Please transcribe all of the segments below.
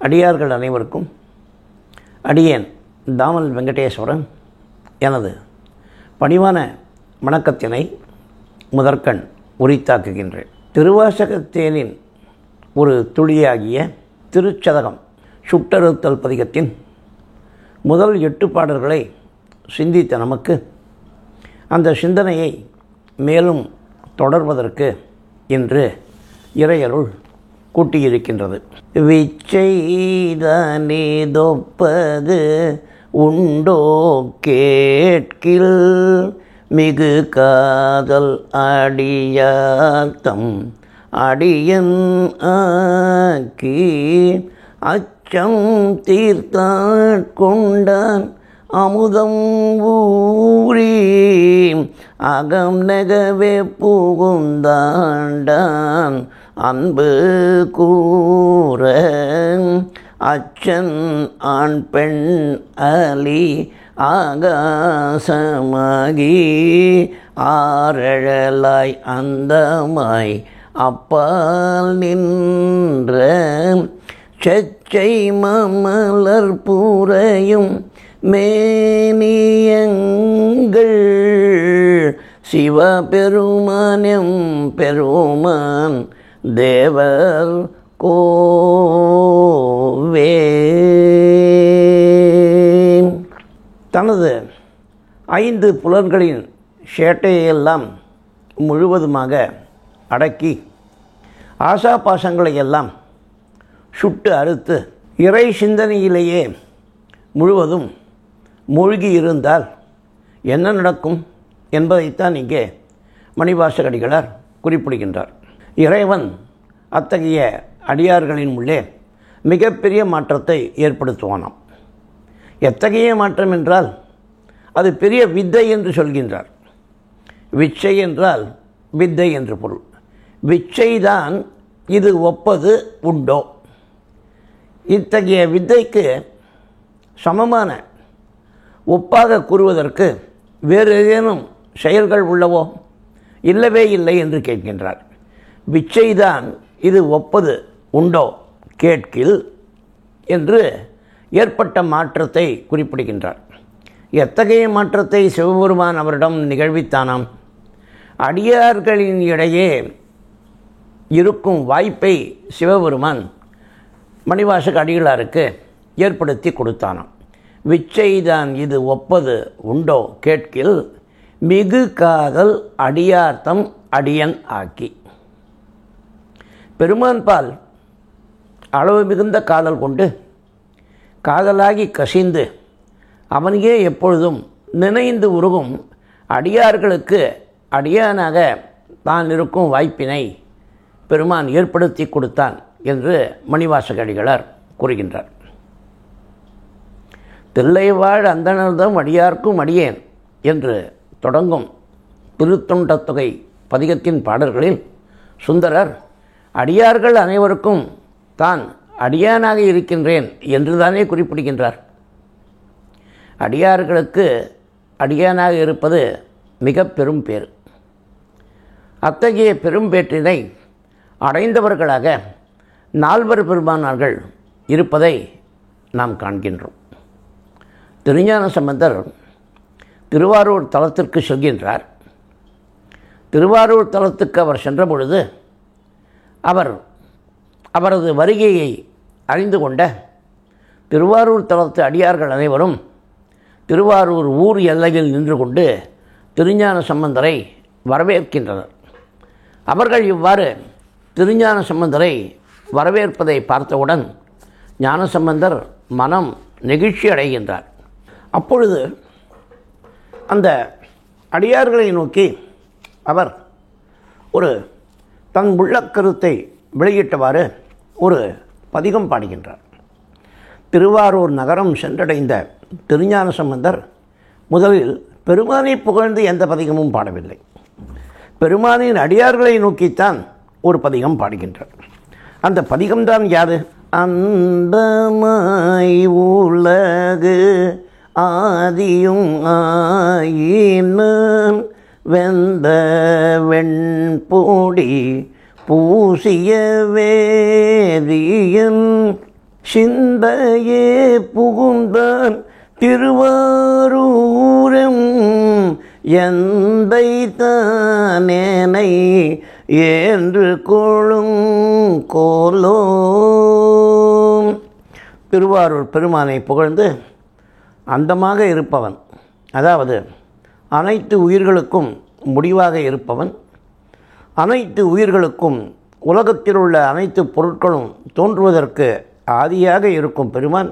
அடியார்கள் அனைவருக்கும் அடியேன் தாமல் வெங்கடேஸ்வரன் எனது பணிவான வணக்கத்தினை முதற்கண் உரித்தாக்குகின்றேன். திருவாசகத்தேனின் ஒரு துளியாகிய திருச்சதகம் சுட்டறுத்தல் பதிகத்தின் முதல் 8 பாடல்களை சிந்தித்த நமக்கு அந்த சிந்தனையை மேலும் தொடர்வதற்கு இன்று இறையருள் கூட்டியிருக்கின்றது. விச்செய்தனிதொப்பது உண்டோ கேட்கில் மிகு காதல் அடியார்த்தம் அடியன் ஆக்கி அச்சம் தீர்த்தாட்கொண்டான் அமுதம் ஊறி அகம் நெகவே புகுந்தாண்டான் அன்பு கூற அச்சன் ஆண் பெண் அலி ஆகாசமாகி ஆரழலாய் அந்தமாய் அப்பால் நின்ற செச்சை மமலர் பூரையும் மேனியங்கள் சிவபெருமானம் பெருமான் தேவர் கோவே. தனது 5 புலன்களின் சேட்டையெல்லாம் முழுவதுமாக அடக்கி ஆசாபாசங்களை எல்லாம் சுட்டு அறுத்து இறை சிந்தனையிலேயே முழுவதும் மூழ்கி இருந்தால் என்ன நடக்கும் என்பதைத்தான் இங்கே மணிவாசகடிகளார் குறிப்பிடுகின்றார். இறைவன் அத்தகைய அடியார்களின் உள்ளே மிகப்பெரிய மாற்றத்தை ஏற்படுத்துவானாம். எத்தகைய மாற்றம் என்றால் அது பெரிய வித்தை என்று சொல்கின்றார். விச்சை என்றால் வித்தை என்று பொருள். விச்சைதான் இது ஒப்பது உண்டோ. இத்தகைய வித்தைக்கு சமமான ஒப்பாக கூறுவதற்கு வேறு ஏதேனும் செயல்கள் உள்ளவோ? இல்லவே இல்லை என்று கேட்கின்றார். விச்சைதான் இது ஒப்பது உண்டோ கேட்கில் என்று ஏற்பட்ட மாற்றத்தை குறிப்பிடுகின்றார். எத்தகைய மாற்றத்தை சிவபெருமான் அவரிடம் நிகழ்வித்தானாம்? அடியார்களின் இடையே இருக்கும் வாய்ப்பை சிவபெருமான் மணிவாசக அடிகளாருக்கு ஏற்படுத்தி கொடுத்தானாம். விச்சைதான் இது ஒப்பது உண்டோ கேட்கில் மிகு காதல் அடியார்த்தம் அடியன் ஆக்கி. பெருமான் பால் அளவு மிகுந்த காதல் கொண்டு காதலாகி கசிந்து அவனையே எப்பொழுதும் நினைந்து உருகும் அடியார்களுக்கு அடியானாக தான் இருக்கும் வாய்ப்பினை பெருமான் ஏற்படுத்தி கொடுத்தான் என்று மணிவாசக அடிகளார் கூறுகின்றார். தில்லைவாழ் அந்தணர்தம் அடியார்க்கும் அடியேன் என்று தொடங்கும் திருத்தொண்டத் தொகை பதிகத்தின் பாடல்களில் சுந்தரர் அடியார்கள் அனைவருக்கும் தான் அடியானாக இருக்கின்றேன் என்று தானே குறிப்பிடுகின்றார். அடியார்களுக்கு அடியானாக இருப்பது மிக பெரும் பேர். அத்தகைய பெரும்பேற்றினை அடைந்தவர்களாக 4 பெருமானார்கள் இருப்பதை நாம் காண்கின்றோம். திருஞான சம்பந்தர் திருவாரூர் தலத்திற்கு செல்கின்றார். திருவாரூர் தலத்துக்கு அவர் சென்ற பொழுது அவரது வருகையை அறிந்து கொண்ட திருவாரூர் தலத்து அடியார்கள் அனைவரும் திருவாரூர் ஊர் எல்லையில் நின்று கொண்டு திருஞான சம்பந்தரை வரவேற்கின்றனர். அவர்கள் இவ்வாறு திருஞான சம்பந்தரை வரவேற்பதை பார்த்தவுடன் ஞானசம்பந்தர் மனம் நெகிழ்ச்சி அடைகின்றார். அப்பொழுது அந்த அடியார்களை நோக்கி அவர் ஒரு தன் உள்ள கருத்தை வெளியிட்டவாறு ஒரு பதிகம் பாடுகின்றார். திருவாரூர் நகரம் சென்றடைந்த திருஞான சம்பந்தர் முதலில் பெருமானை புகழ்ந்து எந்த பதிகமும் பாடவில்லை. பெருமானின் அடியார்களை நோக்கித்தான் ஒரு பதிகம் பாடுகின்றார். அந்த பதிகம்தான் யாது? அந்தமாய் உலகு ஆதியும் ஆயினான் வெந்த வெண்பொடி பூசிய வேதியன் சிந்தையே புகுந்தான் திருவாரூரம் எந்தை தானேனை என்று கொளும் கோலோ. திருவாரூர் பெருமானை புகழ்ந்து அந்தமாக இருப்பவன், அதாவது அனைத்து உயிர்களுக்கும் முடிவாக இருப்பவன், அனைத்து உயிர்களுக்கும் உலகத்தில் உள்ள அனைத்து பொருட்களும் தோன்றுவதற்கு ஆதியாக இருக்கும் பெருமான்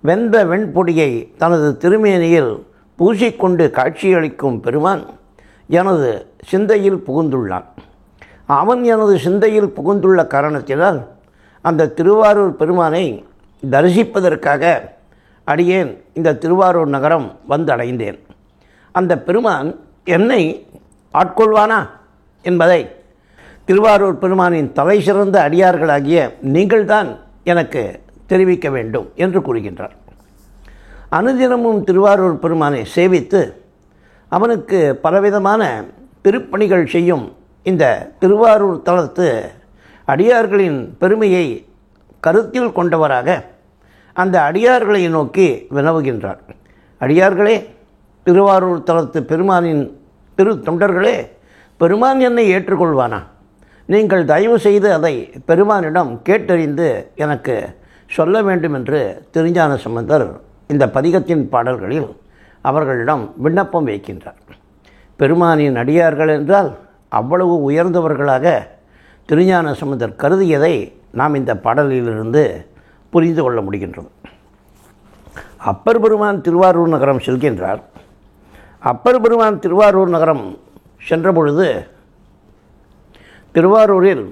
வெந்த வெண்பொடியை தனது திருமேனியில் பூசிக்கொண்டு காட்சியளிக்கும் பெருமான் எனது சிந்தையில் புகுந்துள்ளான். அவன் எனது சிந்தையில் புகுந்துள்ள காரணத்தினால் அந்த திருவாரூர் பெருமானை தரிசிப்பதற்காக அடியேன் இந்த திருவாரூர் நகரம் வந்தடைந்தேன். அந்த பெருமான் என்னை ஆட்கொள்வானா என்பதை திருவாரூர் பெருமானின் தலை சிறந்த அடியார்களாகிய நீங்கள்தான் எனக்கு தெரிவிக்க வேண்டும் என்று கூறுகின்றார். அனுதினமும் திருவாரூர் பெருமானை சேவித்து அவனுக்கு பலவிதமான திருப்பணிகள் செய்யும் இந்த திருவாரூர் தலத்து அடியார்களின் பெருமையை கருத்தில் கொண்டவராக அந்த அடியார்களை நோக்கி வினவுகின்றார். அடியார்களே, திருவாரூர் தலத்து பெருமானின் திரு தொண்டர்களே, பெருமான் என்னை ஏற்றுக்கொள்வானா? நீங்கள் தயவு செய்து அதை பெருமானிடம் கேட்டறிந்து எனக்கு சொல்ல வேண்டும் என்று திருஞான சம்பந்தர் இந்த பதிகத்தின் பாடல்களில் அவர்களிடம் விண்ணப்பம் வைக்கின்றார். பெருமானின் அடியார்கள் என்றால் அவ்வளவு உயர்ந்தவர்களாக திருஞான சம்பந்தர் கருதியதை நாம் இந்த பாடலிலிருந்து புரிந்து கொள்ள முடிகின்றது. அப்பர் பெருமான் திருவாரூர் நகரம் செல்கின்றார். அப்பர் பெருமான் திருவாரூர் நகரம் சென்றபொழுது திருவாரூரில்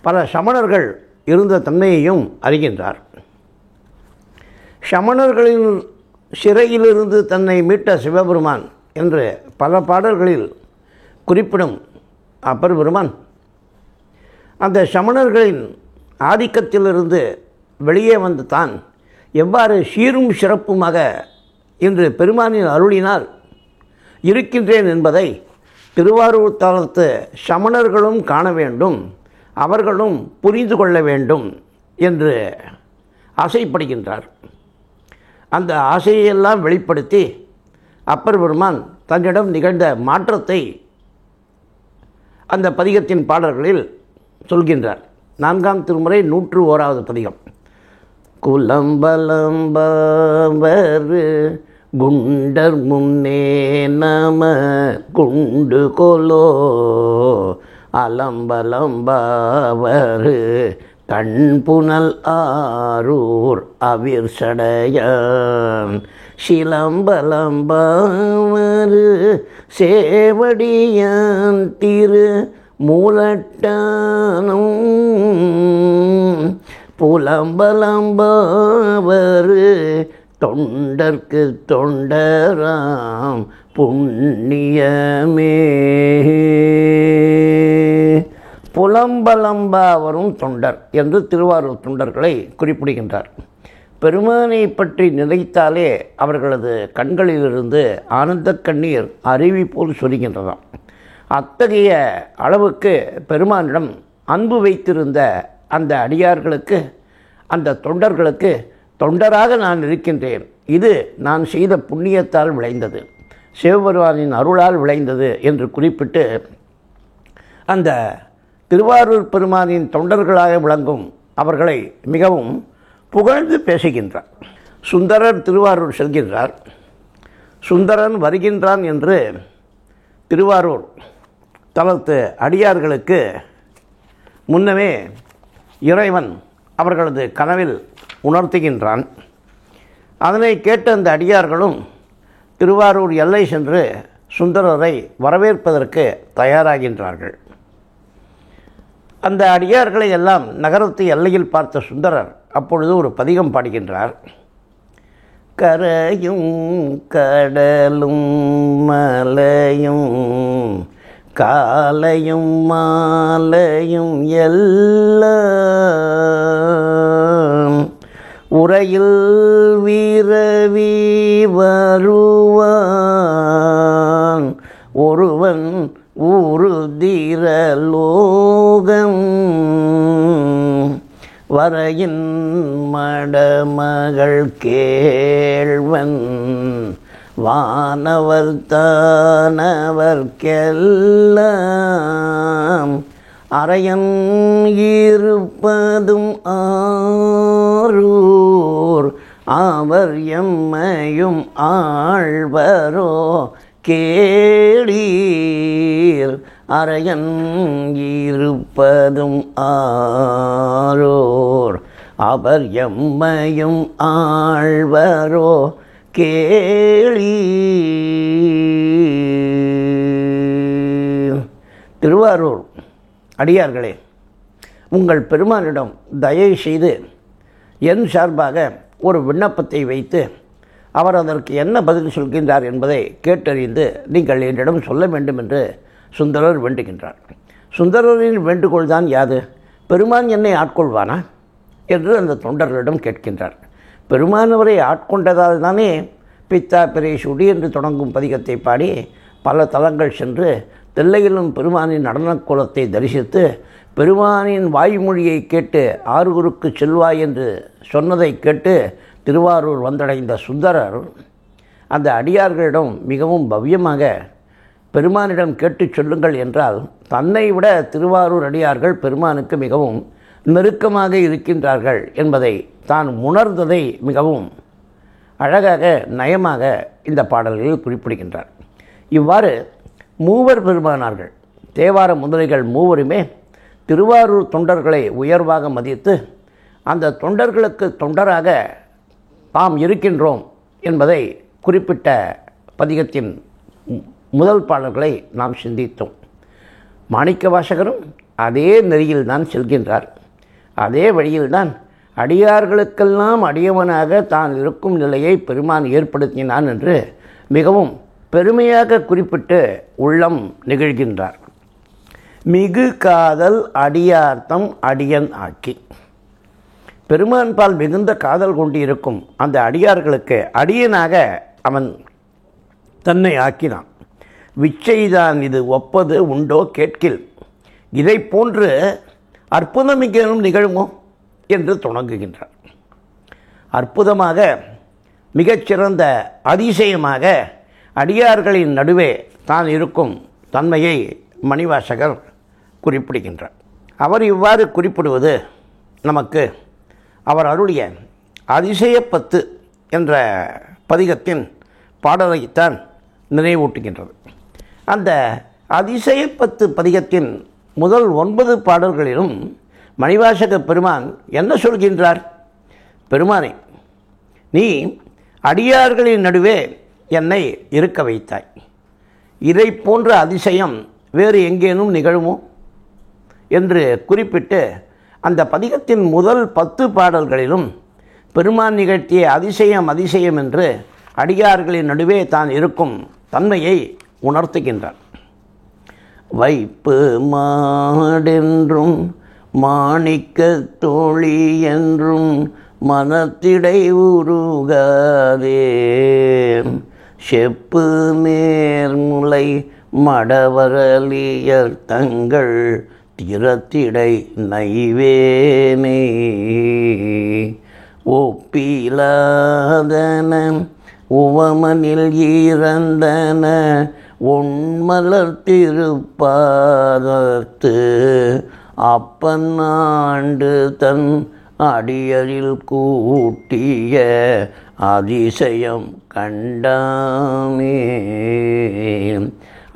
பல சமணர்கள் இருந்த தன்மையையும் அறிகின்றார். சமணர்களின் சிறையிலிருந்து தன்னை மீட்ட சிவபெருமான் என்று பல பாடல்களில் குறிப்பிடும் அப்பர் பெருமான் அந்த சமணர்களின் ஆதிக்கத்திலிருந்து வெளியே வந்து தான் எவ்வாறு சீரும் சிறப்புமாக இன்று பெருமானின் அருளினால் இருக்கின்றேன் என்பதை திருவாரூர் தலத்து சமணர்களும் காண வேண்டும், அவர்களும் புரிந்து கொள்ள வேண்டும் என்று ஆசைப்படுகின்றார். அந்த ஆசையெல்லாம் வெளிப்படுத்தி அப்பர் பெருமான் தன்னிடம் நிகழ்ந்த மாற்றத்தை அந்த பதிகத்தின் பாடல்களில் சொல்கின்றார். 4ஆம் திருமுறை 101வது பதிகம். குலம்பலம்பவர் குண்டர் முன்னே நம குண்டு கொலோ அலம்பலம்பவர் கண்புனல் ஆரூர் அவிர் சடையான் சிலம்பலம்பவர் சேவடியான் திரு மூலட்டானும் புலம்பலம்பவர் தொண்டர்க்கு தொண்டராம் புண்ணியமே. புலம்பலம்பா வரும் தொண்டர் என்று திருவாரூர் தொண்டர்களை குறிப்பிடுகின்றார். பெருமானை பற்றி நினைத்தாலே அவர்களது கண்களிலிருந்து ஆனந்த கண்ணீர் அருவி போல் சொரிகின்றதாம். அத்தகைய அளவுக்கு பெருமானிடம் அன்பு வைத்திருந்த அந்த அடியார்களுக்கு, அந்த தொண்டர்களுக்கு தொண்டராக நான் இருக்கின்றேன், இது நான் செய்த புண்ணியத்தால் விளைந்தது, சிவபெருமானின் அருளால் விளைந்தது என்று குறிப்பிட்டு அந்த திருவாரூர் பெருமானின் தொண்டர்களாக விளங்கும் அவர்களை மிகவும் புகழ்ந்து பேசுகின்றார். சுந்தரர் திருவாரூர் செல்கின்றார். சுந்தரன் வருகின்றான் என்று திருவாரூர் தலத்து அடியார்களுக்கு முன்னமே இறைவன் அவர்களது கனவில் உணர்த்துகின்றான். அதனை கேட்ட அந்த அடியார்களும் திருவாரூர் எல்லை சென்று சுந்தரரை வரவேற்பதற்கு தயாராகின்றார்கள். அந்த அடியார்களை எல்லாம் நகரத்து எல்லையில் பார்த்த சுந்தரர் அப்பொழுது ஒரு பதிகம் பாடுகின்றார். கரையும் கடலும் மலையும் காலையும் மாலையும் எல்லாம் உரையில் வீரவி வருவான் ஒருவன் ஊருதிர லோகம் வரையின் மடமகள் கேள்வன் வானவர் தானவர்க்கெல்லாம் அரையன் இருப்பதும் ஆரூர் அவர் எம்மையும் ஆழ்வரோ கேளீர் அரையன் இருப்பதும் ஆரோர் அவர் எம்மையும் ஆழ்வரோ கேளீர். திருவாரூர் அடியார்களே, உங்கள் பெருமானிடம் தயவு செய்து என் சார்பாக ஒரு விண்ணப்பத்தை வைத்து அவர் அதற்கு என்ன பதில் சொல்கின்றார் என்பதை கேட்டறிந்து நீங்கள் என்னிடம் சொல்ல வேண்டும் என்று சுந்தரர் வேண்டுகின்றார். சுந்தரரின் வேண்டுகோள் தான் யாது? பெருமான் என்னை ஆட்கொள்வானா என்று அந்த தொண்டர்களிடம் கேட்கின்றார். பெருமான் அவரை ஆட்கொண்டதால் தானே பித்தா பிரேசுடி என்று தொடங்கும் பதிகத்தை பாடி பல தலங்கள் சென்று தில்லையிலும் பெருமானின் நடனக் கோலத்தை தரிசித்து பெருமானின் வாய்மொழியை கேட்டு ஆரூருக்கு செல்வாய் என்று சொன்னதை கேட்டு திருவாரூர் வந்தடைந்த சுந்தரர் அந்த அடியார்களிடம் மிகவும் பவ்யமாக பெருமானிடம் கேட்டு சொல்லுங்கள் என்றால் தன்னை விட திருவாரூர் அடியார்கள் பெருமானுக்கு மிகவும் நெருக்கமாக இருக்கின்றார்கள் என்பதை தான் உணர்ந்ததை மிகவும் அழகாக நயமாக இந்த பாடல்களில் குறிப்பிடுகின்றார். இவ்வாறு மூவர் பெருமானார்கள் தேவார முதலிகள் மூவருமே திருவாரூர் தொண்டர்களை உயர்வாக மதித்து அந்த தொண்டர்களுக்கு தொண்டராக தாம் இருக்கின்றோம் என்பதை குறிப்பிட்ட பதிகத்தின் முதல் பாடல்களை நாம் சிந்தித்தோம். மாணிக்கவாசகரும் அதே நெறியில்தான் செல்கின்றார். அதே வழியில்தான் அடியார்களுக்கெல்லாம் அடியவனாக தான் இருக்கும் நிலையை பெருமான் ஏற்படுத்தினான் என்று மிகவும் பெருமையாக குறிப்பிட்டு உள்ளம் நிகழ்கின்றார். மிகு காதல் அடியார்த்தம் அடியன் ஆக்கி. பெருமான் பால் மிகுந்த காதல் கொண்டு இருக்கும் அந்த அடியார்களுக்கு அடியனாக அவன் தன்னை ஆக்கினான். விச்சைதான் இது ஒப்பது உண்டோ கேட்கில், இதை போன்று அற்புதம் மிகவும் நிகழுமோ என்று தொடங்குகின்றார். அற்புதமாக மிகச்சிறந்த அதிசயமாக அடியார்களின் நடுவே தான் இருக்கும் தன்மையை மணிவாசகர் குறிப்பிடுகின்றார். அவர் இவ்வாறு குறிப்பிடுவது நமக்கு அவர் அருளிய அதிசயப்பத்து என்ற பதிகத்தின் பாடலைத்தான் நினைவூட்டுகின்றது. அந்த அதிசயப்பத்து பதிகத்தின் முதல் 9 பாடல்களிலும் மணிவாசக பெருமான் என்ன சொல்கின்றார்? பெருமானே, நீ அடியார்களின் நடுவே என்னை இருக்க வைத்தாய். இதை போன்ற அதிசயம் வேறு எங்கேனும் நிகழுமோ என்று குறிப்பிட்டு அந்த பதிகத்தின் முதல் 10 பாடல்களிலும் பெருமான் நிகழ்த்திய அதிசயம் அதிசயம் என்று அடியார்களின் நடுவே தான் இருக்கும் தன்மையை உணர்த்துகின்றார். வைப்பு மாடென்றும் மாணிக்க தோழி என்றும் மனத்திடை உருகாதே, செப்பு நேர்முலை மடவரலியர் தங்கள் திறத்திடை நைவேனே, ஒப்பிலாதன உவமனில் இறந்தன ஒன்மலர் திருப்பாதத்து அப்பன்னாண்டு தன் அடியரில் கூட்டிய அதிசயம் கண்டாமே.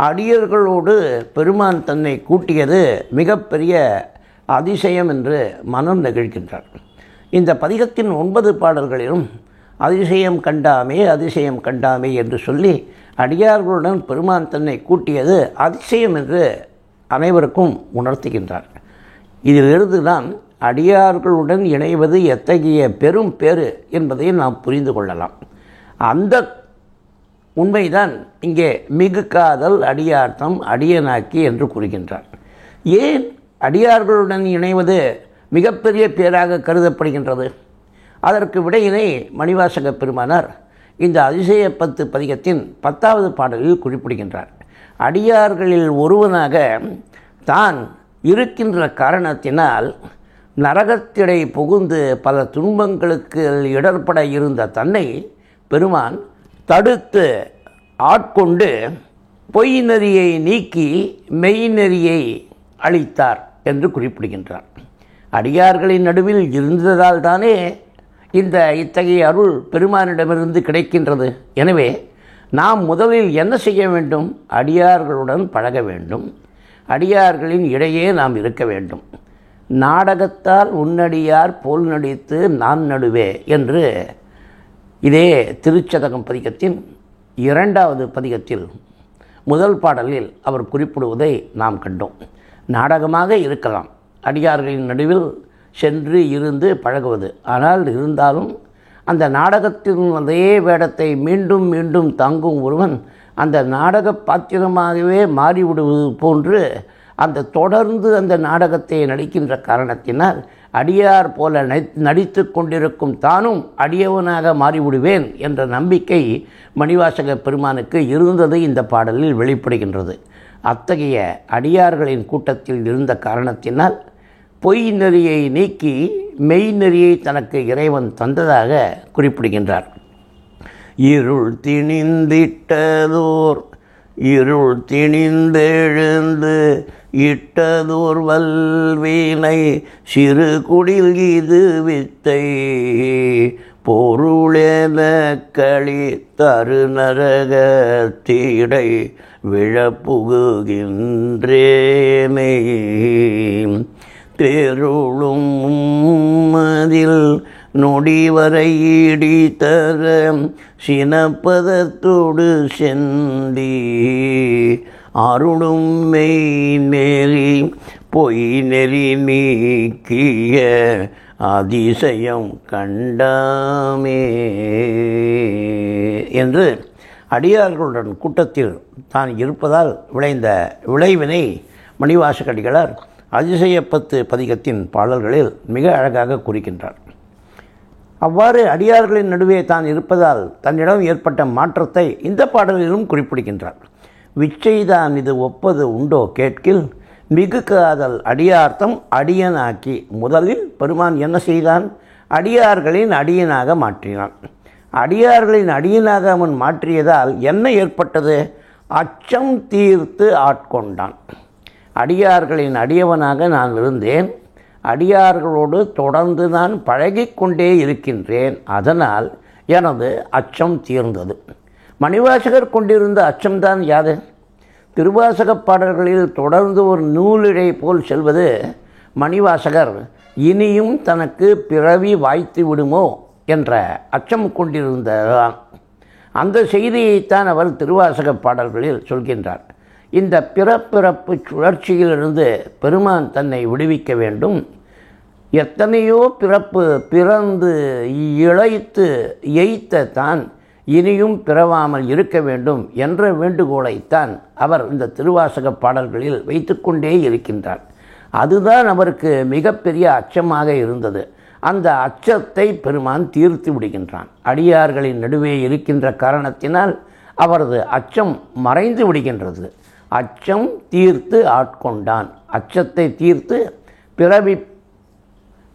அடியர்களோடு பெருமான் தன்னை கூட்டியது மிகப்பெரிய அதிசயம் என்று மனம் நெகிழ்கின்றார். இந்த பதிகத்தின் 9 பாடல்களிலும் அதிசயம் கண்டாமே அதிசயம் கண்டாமே என்று சொல்லி அடியார்களுடன் பெருமான் தன்னை கூட்டியது அதிசயம் என்று அனைவருக்கும் உணர்த்துகின்றார். இதிலிருந்து தான் அடியார்களுடன் இணைவது எத்தகைய பெரும் பேறு என்பதை நாம் புரிந்து கொள்ளலாம். அந்த உண்மைதான் இங்கே மிகு காதல் அடியார்த்தம் அடியனாக்கி என்று கூறுகின்றார். ஏன் அடியார்களுடன் இணைவது மிகப்பெரிய பேராக கருதப்படுகின்றது? அதற்கு விடையினை மணிவாசக பெருமானார் இந்த அதிசயப்பத்து பதிகத்தின் 10வது பாடலில் குறிப்பிடுகின்றார். அடியார்களில் ஒருவனாக தான் இருக்கின்ற காரணத்தினால் நரகத்திடை புகுந்து பல துன்பங்களுக்கு இடர்பட இருந்த தன்னை பெருமான் தடுத்து ஆட்கொண்டு பொய் நெறியை நீக்கி மெய் நெறியை அளித்தார் என்று குறிப்பிடுகின்றார். அடியார்களின் நடுவில் இருந்ததால் தானே இத்தகைய அருள் பெருமானிடமிருந்து கிடைக்கின்றது. எனவே நாம் முதலில் என்ன செய்ய வேண்டும்? அடியார்களுடன் பழக வேண்டும். அடியார்களின் இடையே நாம் இருக்க வேண்டும். நாடகத்தால் உன்னடியார் போல் நடித்து நான் நடுவே என்று இதே திருச்சதகம் பதிகத்தின் 2வது பதிகத்தில் முதல் பாடலில் அவர் குறிப்பிடுவதை நாம் கண்டோம். நாடகமாக இருக்கலாம், அடியார்களின் நடுவில் சென்று இருந்து பழகுவது. ஆனால் இருந்தாலும் அந்த நாடகத்தின் அதே வேடத்தை மீண்டும் மீண்டும் தாங்கும் ஒருவன் அந்த நாடக பாத்திரமாகவே மாறிவிடுவது போன்று தொடர்ந்து அந்த நாடகத்தை நடிக்கின்ற காரணத்தினால் அடியார் போல நடித்து கொண்டிருக்கும் தானும் அடியவனாக மாறிவிடுவேன் என்ற நம்பிக்கை மணிவாசக பெருமானுக்கு இருந்தது இந்த பாடலில் வெளிப்படுகின்றது. அத்தகைய அடியார்களின் கூட்டத்தில் இருந்த காரணத்தினால் பொய் நெறியை நீக்கி மெய் நெறியை தனக்கு இறைவன் தந்ததாக குறிப்பிடுகின்றார். இருள் திணிந்தெழுந்து இட்டதோர் வல்வினை சிறு குடில் இது வித்தை பொருளென களி தரு நரகத்தீடை விழப்புகுகின்றேனே தேருளும் மதில் நொடிவரை இடித்தர சினப்பதத்தோடு செந்தி அருளும் மெய் நெறி பொய் நெறி நீக்கிய அதிசயம் கண்டாமே என்று அடியார்களுடன் கூட்டத்தில் தான் இருப்பதால் விளைந்த விளைவினை மணிவாசகடிகளார் அதிசயப்பத்து பதிகத்தின் பாடல்களில் மிக அழகாக குறிக்கின்றார். அவ்வாறு அடியார்களின் நடுவே தான் இருப்பதால் தன்னிடம் ஏற்பட்ட மாற்றத்தை இந்த பாடலிலும் குறிப்பிடுகின்றார். விச்சைதான் இது ஒப்பது உண்டோ கேட்கில் மிகு காதல் அடியார்த்தம் அடியனாக்கி. முதலில் பெருமான் என்ன செய்தான்? அடியார்களின் அடியனாக மாற்றினான். அடியார்களின் அடியனாக அவன் மாற்றியதால் என்ன ஏற்பட்டது? அச்சம் தீர்த்து ஆட்கொண்டான். அடியார்களின் அடியவனாக நான் இருந்தேன். அடியார்களோடு தொடர்ந்து நான் பழகிக்கொண்டே இருக்கின்றேன். அதனால் எனது அச்சம் தீர்ந்தது. மணிவாசகர் கொண்டிருந்த அச்சம்தான் யாது? திருவாசகப் பாடல்களில் தொடர்ந்து ஒரு நூலிழை போல் செல்வது மணிவாசகர் இனியும் தனக்கு பிறவி வாய்த்து விடுமோ என்ற அச்சம் கொண்டிருந்தான். அந்த செய்தியைத்தான் அவர் திருவாசகப் பாடல்களில் சொல்கின்றார். இந்த பிறப்பிறப்பு சுழற்சியிலிருந்து பெருமான் தன்னை விடுவிக்க வேண்டும். எத்தனையோ பிறப்பு பிறந்து இழைத்து எய்த்த தான் இனியும் பிறவாமல் இருக்க வேண்டும் என்ற வேண்டுகோளைத்தான் அவர் இந்த திருவாசக பாடல்களில் வைத்து கொண்டே இருக்கின்றார். அதுதான் அவருக்கு மிகப்பெரிய அச்சமாக இருந்தது. அந்த அச்சத்தை பெருமான் தீர்த்து விடுகின்றான். அடியார்களின் நடுவே இருக்கின்ற காரணத்தினால் அவரது அச்சம் மறைந்து விடுகின்றது. அச்சம் தீர்த்து ஆட்கொண்டான். அச்சத்தை தீர்த்து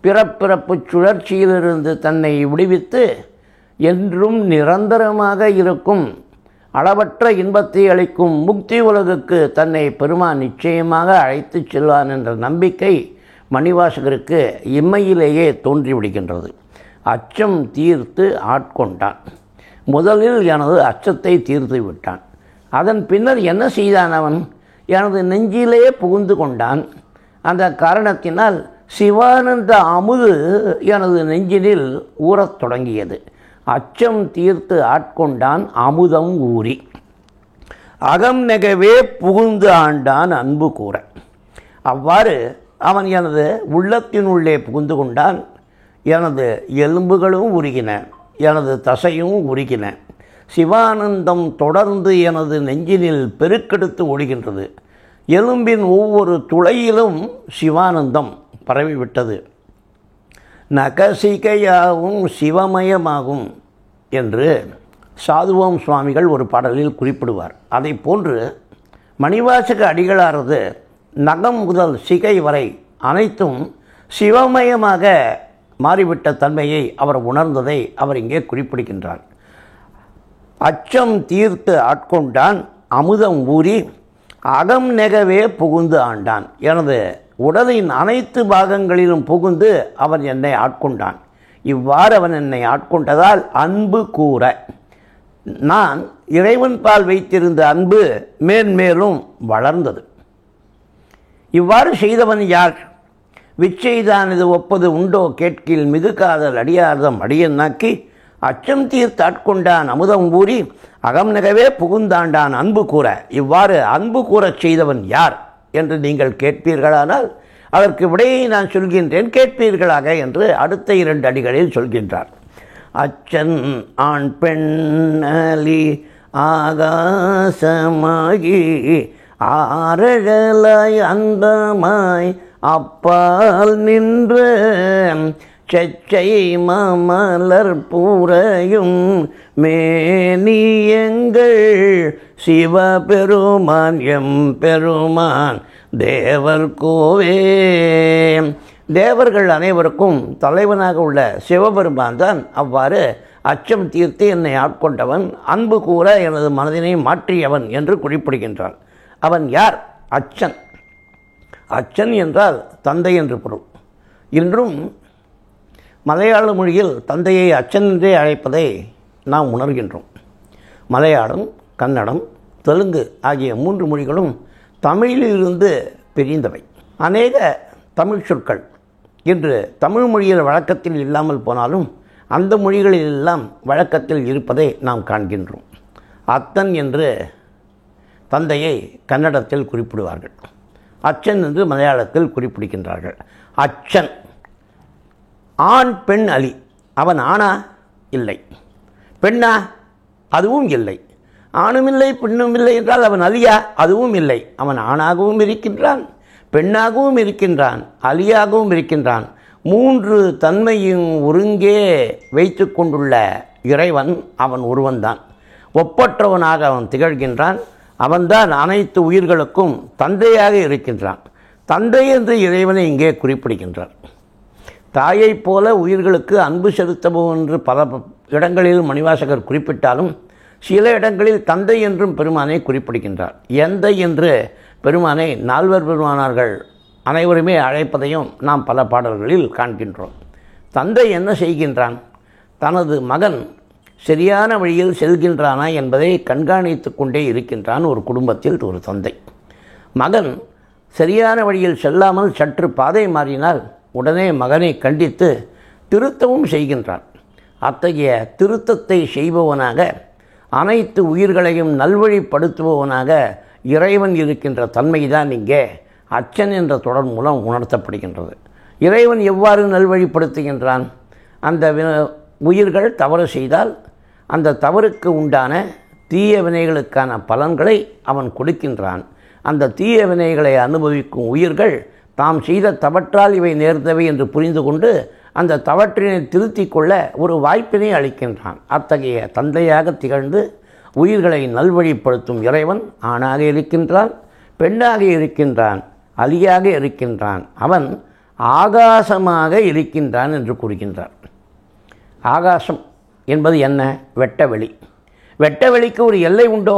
பிறப்பிறப்பு சுழற்சியிலிருந்து தன்னை விடுவித்து என்றும் நிரந்தரமாக இருக்கும் அளவற்ற இன்பத்தை அளிக்கும் முக்தி உலகுக்கு தன்னை பெருமான் நிச்சயமாக அழைத்து செல்வான் என்ற நம்பிக்கை மணிவாசகருக்கு இம்மையிலேயே தோன்றிவிடுகின்றது. அச்சம் தீர்த்து ஆட்கொண்டான். முதலில் எனது அச்சத்தை தீர்த்து விட்டான். அதன் பின்னர் என்ன செய்தான்? அவன் எனது நெஞ்சிலே புகுந்து கொண்டான். அந்த காரணத்தினால் சிவானந்த அமுது எனது நெஞ்சினில் ஊறத் தொடங்கியது. அச்சம் தீர்த்து ஆட்கொண்டான் அமுதம் ஊறி அகம் நெகவே புகுந்து ஆண்டான் அன்பு கூற. அவ்வாறு அவன் எனது உள்ளத்தினுள்ளே புகுந்து கொண்டான். எனது எலும்புகளும் உருகின, எனது தசையும் உருகின. சிவானந்தம் தொடர்ந்து எனது நெஞ்சினில் பெருக்கெடுத்து ஓடுகின்றது. எலும்பின் ஒவ்வொரு துளையிலும் சிவானந்தம் பரவிவிட்டது. நகசிகையாவும் சிவமயமாகும் என்று சாதுவோம் சுவாமிகள் ஒரு பாடலில் குறிப்பிடுவார். அதை போன்று மணிவாசக அடிகளாரது நகம் முதல் சிகை வரை அனைத்தும் சிவமயமாக மாறிவிட்ட தன்மையை அவர் உணர்ந்ததை அவர் இங்கே குறிப்பிடுகின்றார். அச்சம் தீர்த்து ஆட்கொண்டான், அமுதம் ஊறி அகம் நெகவே புகுந்து ஆண்டான். எனது உடலின் அனைத்து பாகங்களிலும் புகுந்து அவன் என்னை ஆட்கொண்டான். இவ்வாறு அவன் என்னை ஆட்கொண்டதால் அன்பு கூற நான் இறைவன் பால் வைத்திருந்த அன்பு மேன்மேலும் வளர்ந்தது. இவ்வாறு செய்தவன் யார்? விச்செய்தான் இது ஒப்பது உண்டோ கேட்கில் மிகு காதல் அடியார்தம் அடியன்னாக்கி அச்சம் தீர்த்தாட்கொண்டான், அமுதம் ஊறி அகம் நகவே புகுந்தாண்டான் அன்பு கூற. இவ்வாறு அன்பு கூறச் செய்தவன் யார் என்று நீங்கள் கேட்பீர்களானால் அதற்கு விடையை நான் சொல்கின்றேன், கேட்பீர்களாக என்று அடுத்த 2 அடிகளில் சொல்கின்றார். அச்சன் ஆண் பெண்ணலி ஆகாசமாகி ஆரழலாய் அந்தமாய் அப்பால் நின்ற செச்சை மாமலர் பூரையும் மேனியங்கள் சிவபெருமான் எம் பெருமான் தேவர் கோவே. தேவர்கள் அனைவருக்கும் தலைவனாக உள்ள சிவபெருமான் தான் அவ்வாறு அச்சம் தீர்த்து என்னை ஆட்கொண்டவன், அன்பு கூற எனது மனதினை மாற்றியவன் என்று குறிப்பிடுகின்றார். அவன் யார்? அச்சன். அச்சன் என்றால் தந்தை என்று பொருள். இன்றும் மலையாள மொழியில் தந்தையை அச்சன் என்றே அழைப்பதை நாம் உணர்கின்றோம். மலையாளம், கன்னடம், தெலுங்கு ஆகிய 3 மொழிகளும் தமிழிலிருந்து பிரிந்தவை. அநேக தமிழ் சொற்கள் இன்று தமிழ் மொழியில் வழக்கத்தில் இல்லாமல் போனாலும் அந்த மொழிகளிலெல்லாம் வழக்கத்தில் இருப்பதை நாம் காண்கின்றோம். அத்தன் என்று தந்தையை கன்னடத்தில் குறிப்பிடுவார்கள், அச்சன் என்று மலையாளத்தில் குறிப்பிடுகின்றார்கள். அச்சன் ஆண் பெண் அலி. அவன் ஆணா? இல்லை. பெண்ணா? அதுவும் இல்லை. ஆணும் இல்லை பெண்ணும் இல்லை என்றால் அவன் அலியா? அதுவும் இல்லை. அவன் ஆணாகவும் இருக்கின்றான், பெண்ணாகவும் இருக்கின்றான், அலியாகவும் இருக்கின்றான். 3 தன்மையும் ஒருங்கே வைத்து கொண்டுள்ள இறைவன் அவன் ஒருவன்தான். ஒப்பற்றவனாக அவன் திகழ்கின்றான். அவன்தான் அனைத்து உயிர்களுக்கும் தந்தையாக இருக்கின்றான். தந்தை என்று இறைவனை இங்கே குறிப்பிடுகின்றார். தாயைப் போல உயிர்களுக்கு அன்பு செலுத்தவும் என்று பல இடங்களில் மணிவாசகர் குறிப்பிட்டாலும் சில இடங்களில் தந்தை என்றும் பெருமானை குறிப்பிடுகின்றார். எந்தை என்று பெருமானை 4 பெருமானார்கள் அனைவருமே அழைப்பதையும் நாம் பல பாடல்களில் காண்கின்றோம். தந்தை என்ன செய்கின்றான்? தனது மகன் சரியான வழியில் செல்கின்றானா என்பதை கண்காணித்து கொண்டே இருக்கின்றான். ஒரு குடும்பத்தில் ஒரு தந்தை மகன் சரியான வழியில் செல்லாமல் சற்று பாதை மாறினால் உடனே மகனை கண்டித்து திருத்தவும் செய்கின்றான். அத்தகைய திருத்தத்தை செய்பவனாக, அனைத்து உயிர்களையும் நல்வழிப்படுத்துபவனாக இறைவன் இருக்கின்ற தன்மைதான் இங்கே அச்சன் என்ற தொடர் மூலம் உணர்த்தப்படுகின்றது. இறைவன் எவ்வாறு நல்வழிப்படுத்துகின்றான்? அந்த உயிர்கள் தவறு செய்தால் அந்த தவறுக்கு உண்டான தீய வினைகளுக்கான பலன்களை அவன் கொடுக்கின்றான். அந்த தீய வினைகளை அனுபவிக்கும் உயிர்கள் தாம் செய்த தவற்றால் இவை நேர்ந்தவை என்று புரிந்து கொண்டு அந்த தவற்றினை திருத்திக் கொள்ள ஒரு வாய்ப்பினை அளிக்கின்றான். அத்தகைய தந்தையாக திகழ்ந்து உயிர்களை நல்வழிப்படுத்தும் இறைவன் ஆணாக இருக்கின்றான், பெண்ணாக இருக்கின்றான், அலியாக இருக்கின்றான். அவன் ஆகாசமாக இருக்கின்றான் என்று கூறுகின்றார். ஆகாசம் என்பது என்ன? வெட்டவெளி. வெட்டவெளிக்கு ஒரு எல்லை உண்டோ?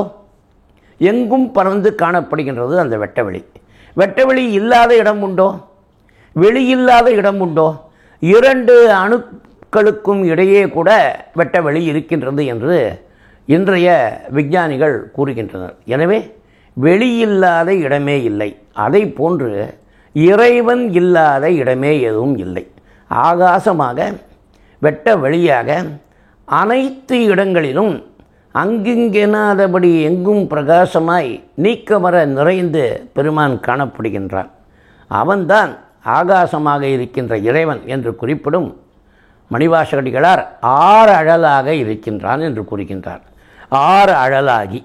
எங்கும் பறந்து காணப்படுகின்றது அந்த வெட்டவெளி. வெட்டவெளி இல்லாத இடம் உண்டோ? வெளியில்லாத இடம் உண்டோ? 2 அணுக்களுக்கும் இடையே கூட வெட்டவெளி இருக்கின்றது என்று இன்றைய விஞ்ஞானிகள் கூறுகின்றனர். எனவே வெளியில்லாத இடமே இல்லை. அதை போன்று இறைவன் இல்லாத இடமே எதுவும் இல்லை. ஆகாசமாக, வெட்ட வெளியாக, அனைத்து இடங்களிலும் அங்கிங்கெனாதபடி எங்கும் பிரகாசமாய் நீக்கமர நிறைந்து பெருமான் காணப்படுகின்றான். அவன்தான் ஆகாசமாக இருக்கின்ற இறைவன் என்று குறிப்பிடும் மணிவாசகடிகளார் 6 அழலாக இருக்கின்றான் என்று கூறுகின்றார். 6 அழலாகி,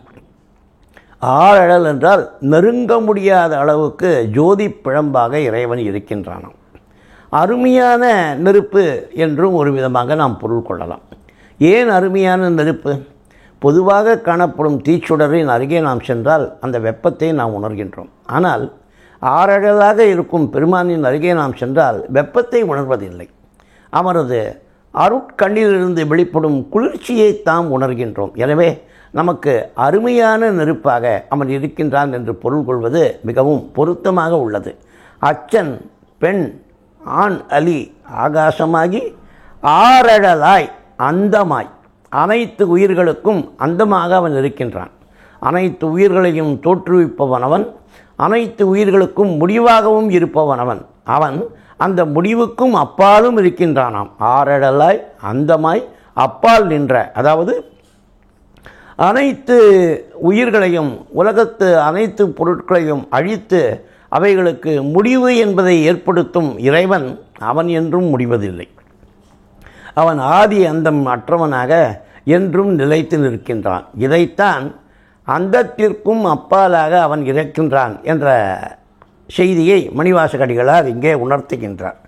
6 அழல் என்றால் நெருங்க முடியாத அளவுக்கு ஜோதி பிழம்பாக இறைவன் இருக்கின்றானாம். அருமையான நெருப்பு என்றும் ஒரு விதமாக நாம் பொருள் கொள்ளலாம். ஏன் அருமையான நெருப்பு? பொதுவாக காணப்படும் தீச்சுடரின் அருகே நாம் சென்றால் அந்த வெப்பத்தை நாம் உணர்கின்றோம். ஆனால் ஆறழலாக இருக்கும் பெருமானின் அருகே நாம் சென்றால் வெப்பத்தை உணர்வதில்லை. அவரது அருட்கண்ணிலிருந்து வெளிப்படும் குளிர்ச்சியை தாம் உணர்கின்றோம். எனவே நமக்கு அருமையான நெருப்பாக அவன் இருக்கின்றான் என்று பொருள் கொள்வது மிகவும் பொருத்தமாக உள்ளது. அச்சன் பெண் ஆண் அலி ஆகாசமாகி ஆறழலாய் அந்தமாய் அனைத்து உயிர்களுக்கும் அந்தமாக அவன் இருக்கின்றான். அனைத்து உயிர்களையும் தோற்றுவிப்பவன் அவன். அனைத்து உயிர்களுக்கும் முடிவாகவும் இருப்பவன் அவன். அவன் அந்த முடிவுக்கும் அப்பாலும் இருக்கின்றானாம். ஆறழலாய் அந்தமாய் அப்பால் நின்ற, அதாவது அனைத்து உயிர்களையும் உலகத்து அனைத்து பொருட்களையும் அழித்து அவைகளுக்கு முடிவு என்பதை ஏற்படுத்தும் இறைவன் அவன் என்றும் முடிவதில்லை. அவன் ஆதி அந்தம் அற்றவனாக என்றும் நிலைத்து நிற்கின்றான். இதைத்தான் அந்தத்திற்கும் அப்பாலாக அவன் இருக்கின்றான் என்ற செய்தியை மணிவாசகடிகளார் இங்கே உணர்த்துகின்றார்.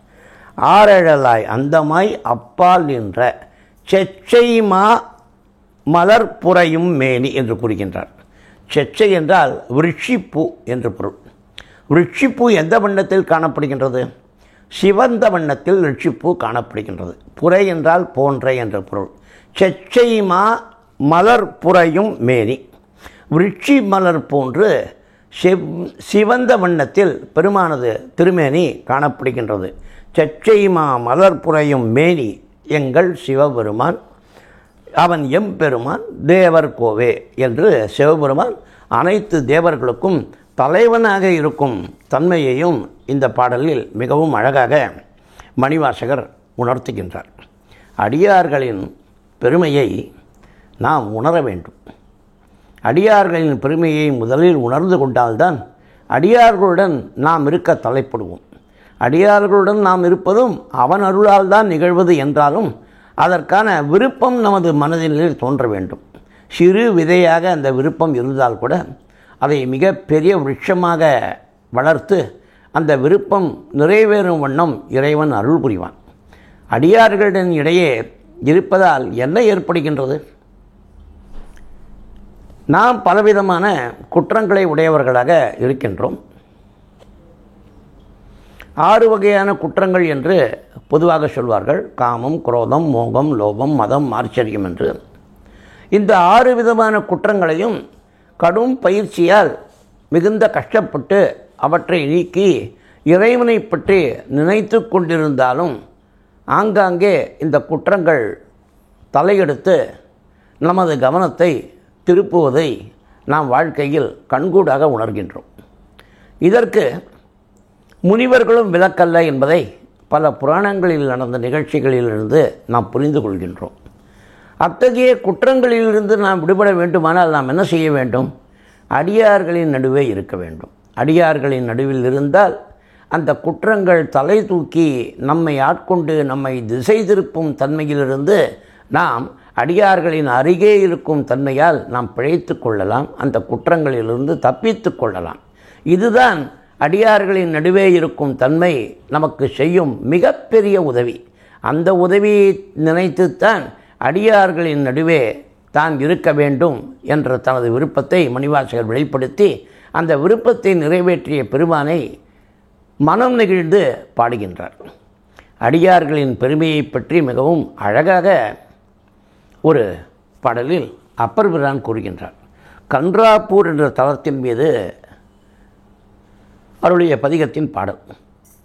ஆறழலாய் அந்தமாய் அப்பால் நின்ற செச்சைமா மலர்புரையும் மேனி என்று கூறுகின்றார். செச்சை என்றால் விருட்சிப்பூ என்று பொருள். விருட்சிப்பூ எந்த வண்ணத்தில் காணப்படுகின்றது? சிவந்த வண்ணத்தில் விருட்சிப்பூ காணப்படுகின்றது. புரை என்றால் போன்ற என்ற பொருள். செச்சைமா மலர்புரையும் மேனி, விருட்சி மலர் போன்று சிவந்த வண்ணத்தில் பெருமானது திருமேனி காணப்படுகின்றது. செச்சைமா மலர்புரையும் மேனி எங்கள் சிவபெருமான், அவன் எம்பெருமான் தேவர் கோவே என்று சிவபெருமான் அனைத்து தேவர்களுக்கும் தலைவனாக இருக்கும் தன்மையையும் இந்த பாடலில் மிகவும் அழகாக மணிவாசகர் உணர்த்துகின்றார். அடியார்களின் பெருமையை நாம் உணர வேண்டும். அடியார்களின் பெருமையை முதலில் உணர்ந்து கொண்டால்தான் அடியார்களுடன் நாம் இருக்க தலைப்படுவோம். அடியார்களுடன் நாம் இருப்பதும் அவன் அருளால் தான் நிகழ்வது என்றாலும் அதற்கான விருப்பம் நமது மனதில் தோன்ற வேண்டும். சிறு விதையாக அந்த விருப்பம் இருந்தால் கூட அதை மிக பெரிய விருட்சமாக வளர்த்து அந்த விருப்பம் நிறைவேறும் வண்ணம் இறைவன் அருள் புரிவான். அடியார்களின் இடையே இருப்பதால் என்ன ஏற்படுகின்றது? நாம் பலவிதமான குற்றங்களை உடையவர்களாக இருக்கின்றோம். 6 வகையான குற்றங்கள் என்று பொதுவாக சொல்வார்கள். காமம், குரோதம், மோகம், லோபம், மதம், ஆச்சரியம் என்று. இந்த 6 விதமான குற்றங்களையும் கடும் பயிற்சியால் மிகுந்த கஷ்டப்பட்டு அவற்றை நீக்கி இறைவனை பற்றி நினைத்து கொண்டிருந்தாலும் ஆங்காங்கே இந்த குற்றங்கள் தலையெடுத்து நமது கவனத்தை திருப்புவதை நாம் வாழ்க்கையில் கண்கூடாக உணர்கின்றோம். இதற்கு முனிவர்களும் விலக்கல்ல என்பதை பல புராணங்களில் நடந்த நிகழ்ச்சிகளிலிருந்து நாம் புரிந்து கொள்கின்றோம். அத்தகைய குற்றங்களிலிருந்து நாம் விடுபட வேண்டுமானால் நாம் என்ன செய்ய வேண்டும்? அடியார்களின் நடுவே இருக்க வேண்டும். அடியார்களின் நடுவில் இருந்தால் அந்த குற்றங்கள் தலை தூக்கி நம்மை ஆட்கொண்டு நம்மை திசை திருப்பும் தன்மையிலிருந்து நாம் அடியார்களின் அருகே இருக்கும் தன்மையால் நாம் பிழைத்து கொள்ளலாம். அந்த குற்றங்களிலிருந்து தப்பித்து கொள்ளலாம். இதுதான் அடியார்களின் நடுவே இருக்கும் தன்மை நமக்கு செய்யும் மிகப்பெரிய உதவி. அந்த உதவியை நினைத்துத்தான் அடியார்களின் நடுவே தான் இருக்க வேண்டும் என்ற தனது விருப்பத்தை மணிவாசகர் வெளிப்படுத்தி அந்த விருப்பத்தை நிறைவேற்றிய பெருமானை மனம் நெகிழ்ந்து பாடுகின்றார். அடியார்களின் பெருமையை பற்றி மிகவும் அழகாக ஒரு பாடலில் அப்பர் பிரான் கூறுகின்றார். கன்றாப்பூர் என்ற தலத்தின் மீது அருளிய பதிகத்தின் பாடல்.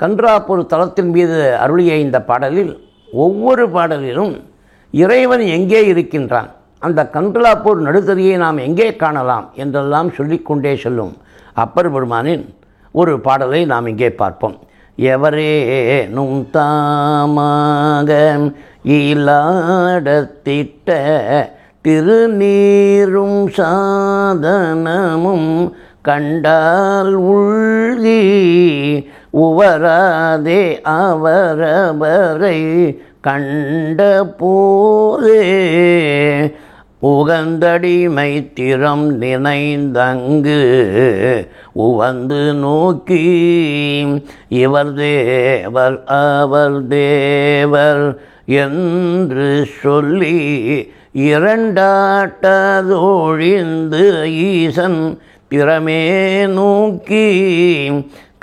கன்றாப்பூர் தலத்தின் மீது அருளிய இந்த பாடலில் ஒவ்வொரு பாடலிலும் இறைவன் எங்கே இருக்கின்றான், அந்த கன்றாப்பூர் நடுத்தறியை நாம் எங்கே காணலாம் என்றெல்லாம் சொல்லிக்கொண்டே செல்லும் அப்பர் பெருமானின் ஒரு பாடலை நாம் இங்கே பார்ப்போம். எவரேனும் தாமாக இலாடத்திட்ட திருநீரும் சாதனமும் கண்டால் உள்கி உவராதே அவரவரை கண்ட போதே உகந்தடிமை திறம் நினைந்தங்கு உவந்து நோக்கி இவர் தேவர் அவர் தேவர் என்று சொல்லி இரண்டாட்டதொழிந்து ஈசன் திறமே நோக்கி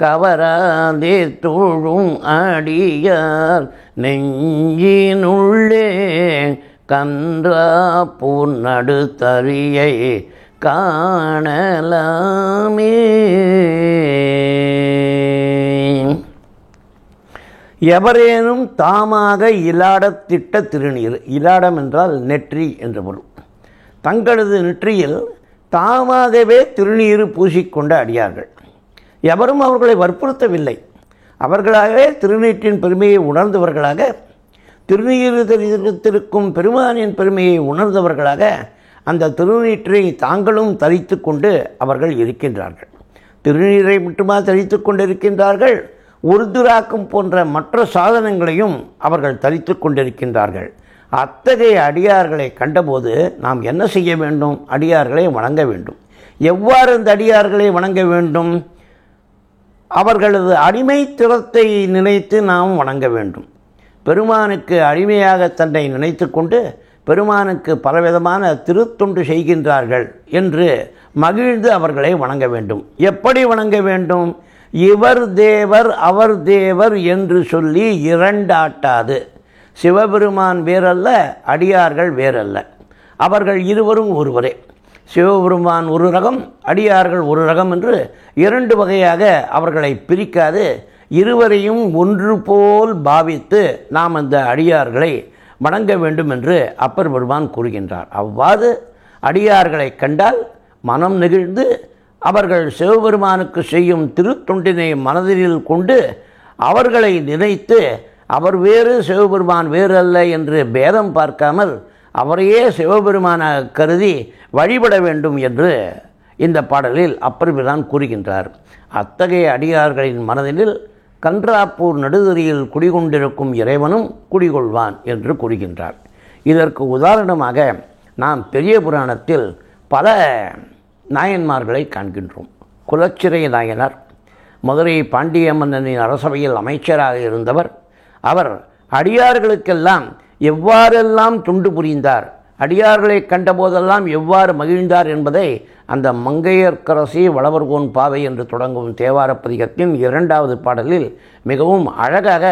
கவராதே தோழும் அடியார் நெஞ்சினுள்ளே கன்றா பூநடுத்தறியை காணலாமே. எவரேனும் தாமாக இலாடத்திட்ட திருநீர், இலாடம் என்றால் நெற்றி என்ற பொருள், தங்களது நெற்றியில் தாமாகவே திருநீர் பூசிக்கொண்ட அடியார்கள். எவரும் அவர்களை வற்புறுத்தவில்லை. அவர்களாகவே திருநீற்றின் பெருமையை உணர்ந்தவர்களாக, திருநீர் தரித்திருக்கும் பெருமானின் பெருமையை உணர்ந்தவர்களாக அந்த திருநீற்றை தாங்களும் தரித்து கொண்டு அவர்கள் இருக்கின்றார்கள். திருநீரை மட்டுமா தரித்து கொண்டிருக்கின்றார்கள், உருதுராக்கம் போன்ற மற்ற சாதனங்களையும் அவர்கள் தரித்து கொண்டிருக்கின்றார்கள். அத்தகைய அடியார்களை கண்டபோது நாம் என்ன செய்ய வேண்டும்? அடியார்களை வணங்க வேண்டும். எவ்வாறு அந்த அடியார்களை வணங்க வேண்டும்? அவர்களது அடிமைத்திறத்தை நினைத்து நாம் வணங்க வேண்டும். பெருமானுக்கு அடிமையாக தன்னை நினைத்து கொண்டு பெருமானுக்கு பலவிதமான திருத்தொண்டு செய்கின்றார்கள் என்று மகிழ்ந்து அவர்களை வணங்க வேண்டும். எப்படி வணங்க வேண்டும்? இவர் தேவர் அவர் தேவர் என்று சொல்லி இரண்டாட்டாது. சிவபெருமான் வேறல்ல, அடியார்கள் வேறல்ல, அவர்கள் இருவரும் ஒருவரே. சிவபெருமான் ஒரு ரகம், அடியார்கள் ஒரு ரகம் என்று இரண்டு வகையாக அவர்களை பிரிக்காது இருவரையும் ஒன்று போல் பாவித்து நாம் அந்த அடியார்களை வணங்க வேண்டும் என்று அப்பர் பெருமான் கூறுகின்றார். அவ்வாறு அடியார்களை கண்டால் மனம் நெகிழ்ந்து அவர்கள் சிவபெருமானுக்கு செய்யும் திருத்தொண்டினை மனதில் கொண்டு அவர்களை நினைத்து அவர் வேறு சிவபெருமான் வேறு அல்ல என்று பேதம் பார்க்காமல் அவரையே சிவபெருமானாக கருதி வழிபட வேண்டும் என்று இந்த பாடலில் அப்பர் பிரான் கூறுகின்றார். அத்தகைய அடியார்களின் மனதில் கன்றாப்பூர் நடுதறியில் குடிகொண்டிருக்கும் இறைவனும் குடிகொள்வான் என்று கூறுகின்றார். இதற்கு உதாரணமாக நாம் பெரிய புராணத்தில் பல நாயன்மார்களை காண்கின்றோம். குலச்சிறை நாயனார் மதுரை பாண்டிய மன்னனின் அரசவையில் அமைச்சராக இருந்தவர். அவர் அடியார்களுக்கெல்லாம் எவ்வாறெல்லாம் தொண்டு புரிந்தார், அடியார்களை கண்டபோதெல்லாம் எவ்வாறு மகிழ்ந்தார் என்பதை அந்த மங்கையர்க்கரசி வளவர்கோன் பாவை என்று தொடங்கும் தேவார பதிகத்தின் 2வது பாடலில் மிகவும் அழகாக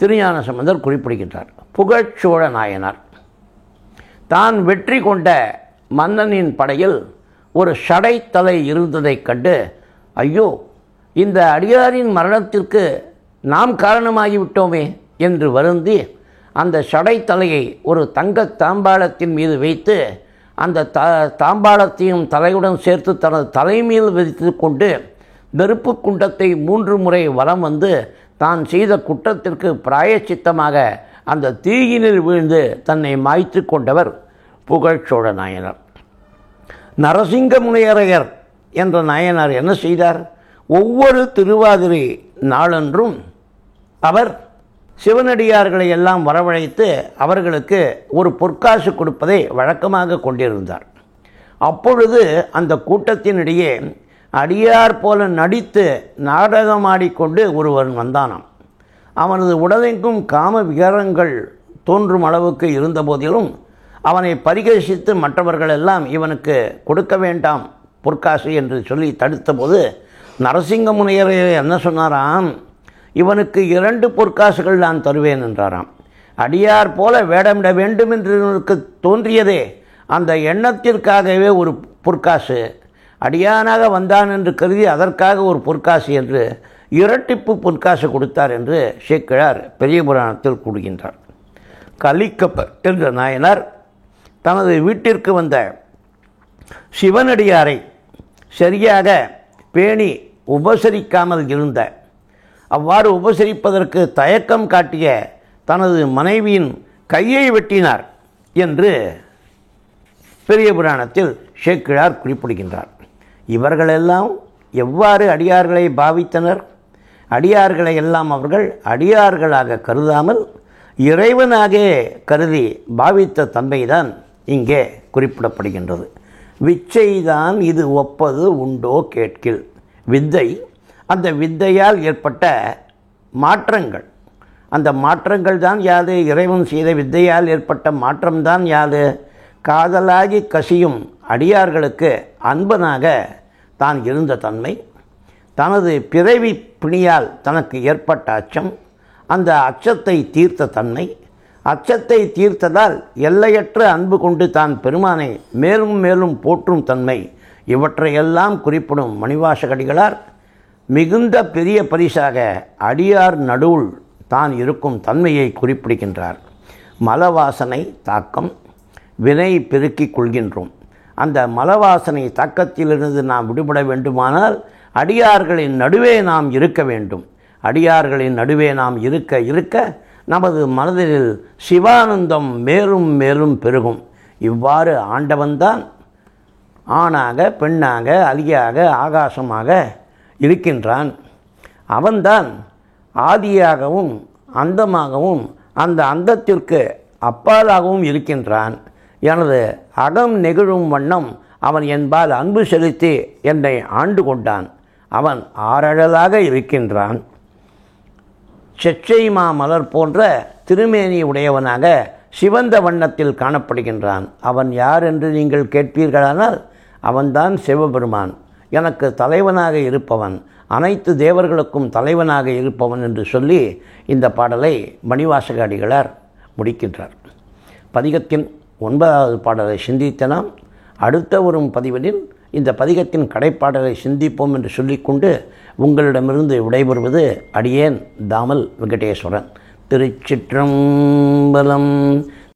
திருஞான சம்பந்தர் குறிப்பிடுகின்றார். புகழ்ச்சோழ நாயனார் தான் வெற்றி கொண்ட மன்னனின் படையில் ஒரு சடைத்தலை இருந்ததைக் கண்டு, ஐயோ, இந்த அடியாரின் மரணத்திற்கு நாம் காரணமாகிவிட்டோமே என்று வருந்தி அந்த சடைத்தலையை ஒரு தங்கத் தாம்பாளத்தின் மீது வைத்து அந்த தாம்பாளத்தையும் தலையுடன் சேர்த்து தனது தலைமையில் வைத்து கொண்டு நெருப்பு குண்டத்தை 3 முறை வலம் வந்து தான் செய்த குற்றத்திற்கு பிராயச்சித்தமாக அந்த தீயினில் வீழ்ந்து தன்னை மாய்த்து கொண்டவர் புகழ்ச்சோழ நாயனார். நரசிங்க முனையரையர் என்ற நாயனார் என்ன செய்தார்? ஒவ்வொரு திருவாதிரை நாளன்றும் அவர் சிவனடியார்களை எல்லாம் வரவழைத்து அவர்களுக்கு ஒரு பொற்காசு கொடுப்பதை வழக்கமாக கொண்டிருந்தார். அப்பொழுது அந்த கூட்டத்தினிடையே அடியார் போல நடித்து நாடகமாடிக்கொண்டு ஒருவன் வந்தானாம். அவனது உடலெங்கும் காம விகாரங்கள் தோன்றும் அளவுக்கு இருந்த போதிலும் அவனை பரிகசித்து மற்றவர்கள் எல்லாம் இவனுக்கு கொடுக்க வேண்டாம் பொற்காசு என்று சொல்லி தடுத்தபோது நரசிங்க முனையர் என்ன சொன்னாராம்? இவனுக்கு 2 பொற்காசுகள் நான் தருவேன் என்றாராம். அடியார் போல வேடமிட வேண்டும் என்று இவனுக்கு தோன்றியதே அந்த எண்ணத்திற்காகவே ஒரு பொற்காசு, அடியானாக வந்தான் என்று கருதி அதற்காக ஒரு பொற்காசு என்று இரட்டிப்பு பொற்காசு கொடுத்தார் என்று சேக்கிழார் பெரிய புராணத்தில் கூறுகின்றார். கலிக்கப்பர் என்ற நாயனார் தனது வீட்டிற்கு வந்த சிவனடியாரை சரியாக பேணி உபசரிக்காமல் இருந்த, அவ்வாறு உபசரிப்பதற்கு தயக்கம் காட்டிய தனது மனைவியின் கையை வெட்டினார் என்று பெரிய புராணத்தில் சேக்கிழார் குறிப்பிடுகின்றார். இவர்களெல்லாம் எவ்வாறு அடியார்களை பாவித்தனர்? அடியார்களை எல்லாம் அவர்கள் அடியார்களாக கருதாமல் இறைவனாக கருதி பாவித்த தன்மைதான் இங்கே குறிப்பிடப்படுகின்றது. விச்சைதான் இது ஒப்பது உண்டோ கேட்கில். வித்தை, அந்த வித்தையால் ஏற்பட்ட மாற்றங்கள், அந்த மாற்றங்கள் தான் யாது? இறைவன் செய்த வித்தையால் ஏற்பட்ட மாற்றம்தான் யாது? காதலாகி கசியும் அடியார்களுக்கு அன்பனாக தான் இருந்த தன்மை, தனது பிறவி பிணியால் தனக்கு ஏற்பட்ட அச்சம், அந்த அச்சத்தை தீர்த்த தன்மை, அச்சத்தை தீர்த்ததால் எல்லையற்ற அன்பு கொண்டு தான் பெருமானை மேலும் மேலும் போற்றும் தன்மை, இவற்றையெல்லாம் குறிப்பிடும் மணிவாசகடிகளார் மிகுந்த பெரிய பரிசாக அடியார் நடுவுள் தான் இருக்கும் தன்மையை குறிப்பிடுகின்றார். மலவாசனை தாக்கம், வினை பெருக்கிக் கொள்கின்றோம். அந்த மலவாசனை தாக்கத்திலிருந்து நாம் விடுபட வேண்டுமானால் அடியார்களின் நடுவே நாம் இருக்க வேண்டும். அடியார்களின் நடுவே நாம் இருக்க இருக்க நமது மனதில் சிவானந்தம் மேலும் மேலும் பெருகும். இவ்வாறு ஆண்டவன்தான் ஆணாக, பெண்ணாக, அலியாக, ஆகாசமாக இருக்கின்றான். அவன்தான் ஆதியாகவும் அந்தமாகவும் அந்த அந்தத்திற்கு அப்பாலாகவும் இருக்கின்றான். எனது அகம் நெகிழும் வண்ணம் அவன் என்பால் அன்பு செலுத்தி என்னை ஆண்டு கொண்டான். அவன் ஆரழலாக இருக்கின்றான். செச்சை மாமலர் போன்ற திருமேனி உடையவனாக சிவந்த வண்ணத்தில் காணப்படுகின்றான். அவன் யார் என்று நீங்கள் கேட்பீர்களானால் அவன்தான் சிவபெருமான். எனக்கு தலைவனாக இருப்பவன், அனைத்து தேவர்களுக்கும் தலைவனாக இருப்பவன் என்று சொல்லி இந்த பாடலை மணிவாசக அடிகளார் முடிக்கின்றார். பதிகத்தின் 9வது பாடலை சிந்தித்த நாம் அடுத்த வரும் பதிவினில் இந்த பதிகத்தின் கடைப்பாடலை சிந்திப்போம் என்று சொல்லிக்கொண்டு உங்களிடமிருந்து விடைபெறுவது அடியேன் தாமல் வெங்கடேஸ்வரன். திருச்சிற்றம்பலம்.